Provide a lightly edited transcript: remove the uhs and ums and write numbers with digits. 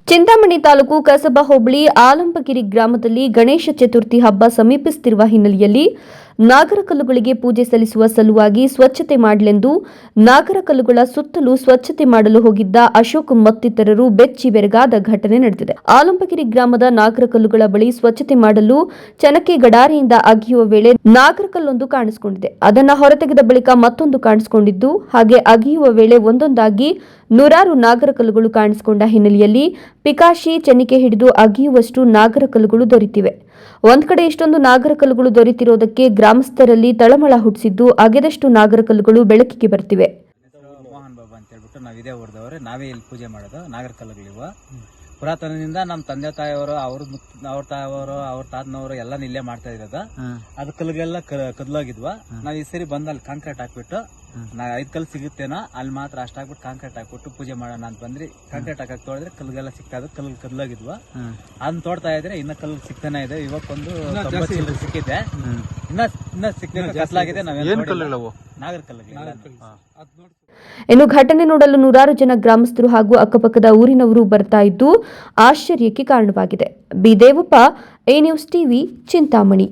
ಚಿಂತಾಮಣಿ ತಾಲೂಕು ಕಸಬಾ ಹೋಬಳಿ ಆಲಂಬಗಿರಿ ಗ್ರಾಮದಲ್ಲಿ ಗಣೇಶ ಚತುರ್ಥಿ ಹಬ್ಬ ಸಮೀಪಿಸುತ್ತಿರುವ ಹಿನ್ನೆಲೆಯಲ್ಲಿ ನಾಗರಕಲ್ಲುಗಳಿಗೆ ಪೂಜೆ ಸಲ್ಲಿಸುವ ಸಲುವಾಗಿ ಸ್ವಚ್ಛತೆ ಮಾಡಲೆಂದು ನಾಗರಕಲ್ಲುಗಳ ಸುತ್ತಲೂ ಸ್ವಚ್ಛತೆ ಮಾಡಲು ಹೋಗಿದ್ದ ಅಶೋಕ್ ಮತ್ತಿತರರು ಬೆಚ್ಚಿ ಬೆರಗಾದ ಘಟನೆ ನಡೆದಿದೆ. ಆಲಂಬಗಿರಿ ಗ್ರಾಮದ ನಾಗರಕಲ್ಲುಗಳ ಬಳಿ ಸ್ವಚ್ಛತೆ ಮಾಡಲು ಚನಕೆ ಗಡಾರಿಯಿಂದ ಅಗೆಯುವ ವೇಳೆ ನಾಗರಕಲ್ಲೊಂದು ಕಾಣಿಸಿಕೊಂಡಿದೆ. ಅದನ್ನು ಹೊರತೆಗೆದ ಬಳಿಕ ಮತ್ತೊಂದು ಕಾಣಿಸಿಕೊಂಡಿದ್ದು, ಹಾಗೆ ಅಗೆಯುವ ವೇಳೆ ಒಂದೊಂದಾಗಿ ನೂರಾರು ನಾಗರಕಲ್ಲುಗಳು ಕಾಣಿಸಿಕೊಂಡ ಹಿನ್ನೆಲೆಯಲ್ಲಿ ಪಿಕಾಶಿ ಚೆನ್ನಿಕೆ ಹಿಡಿದು ಅಗೆಯುವಷ್ಟು ನಾಗರಕಲ್ಲುಗಳು ದೊರೆತಿವೆ. ಒಂದ್ ಕಡೆ ಇಷ್ಟೊಂದು ನಾಗರಕಲ್ಲುಗಳು ದೊರೆತಿರುವುದಕ್ಕೆ ಗ್ರಾಮಸ್ಥರಲ್ಲಿ ತಳಮಳ ಹುಟ್ಟಿಸಿದ್ದು, ಅಗೆದಷ್ಟು ನಾಗರಕಲ್ಲುಗಳು ಬೆಳಕಿಗೆ ಬರ್ತಿವೆ. ಮೋಹನ್ ಬಾಬಾ ಅಂತ ಹೇಳ್ಬಿಟ್ಟು ನಾವು ಇದೇ ಊರದವ್ರೆ, ನಾವೇ ಇಲ್ಲಿ ಪೂಜೆ ಮಾಡೋದು. ನಾಗರಕಲ್ಲುಗಳಿವ ಪುರಾತನದಿಂದ ನಮ್ಮ ತಂದೆ ತಾಯಿಯವರು, ಅವ್ರ ತಾಯಿಯವರು, ಅವ್ರ ತಾತನವರು ಎಲ್ಲ ಇಲ್ಲೇ ಮಾಡ್ತಾ ಇರೋದು. ಅದ್ ಕಲ್ಲಿಗೆಲ್ಲ ಕದ್ಲೋಗಿದ್ವ. ನಾವ್ ಈ ಸರಿ ಬಂದ್ ಅಲ್ಲಿ ಕಾಂಕ್ರೀಟ್ ಹಾಕ್ಬಿಟ್ಟು 5 ಕಲ್ಲು ಸಿಗುತ್ತೇನೋ ಅಲ್ಲಿ ಮಾತ್ರ ಅಷ್ಟ ಹಾಕ್ಬಿಟ್ಟು ಕಾಂಕ್ರೀಟ್ ಹಾಕ್ಬಿಟ್ಟು ಪೂಜೆ ಮಾಡೋಣ ಅಂತ ಬಂದ್ರಿ. ಕಾಂಕ್ರೀಟ್ ಹಾಕಕ್ ತೋಡಿದ್ರೆ ಕಲ್ಲಿಗೆಲ್ಲ ಸಿಗ್ತಾ ಇದ್ ಕಲ್ಲು ಕದ್ಲೋಗಿದ್ವ. ಅದನ್ನ ತೋಡ್ತಾ ಇದ್ರೆ ಇನ್ನ ಕಲ್ಲು ಸಿಗ್ತಾನೆ ಇದೆ. ಇವಕ್ಕೊಂದು 90 ಚಿಲ್ಲರೆ ಸಿಕ್ಕಿದೆ. ಇನ್ನ ಸಿಕ್ಕಿದೆ, ಕತ್ಲಾಗಿದೆ. ನಾಗರಕಲ್ಲುಗಳು. ಇನ್ನು ಘಟನೆ ನೋಡಲು ನೂರಾರು ಜನ ಗ್ರಾಮಸ್ಥರು ಹಾಗೂ ಅಕ್ಕಪಕ್ಕದ ಊರಿನವರು ಬರ್ತಾ ಇದ್ದು ಆಶ್ಚರ್ಯಕ್ಕೆ ಕಾರಣವಾಗಿದೆ. B Devappa, A news TV, Chintamani.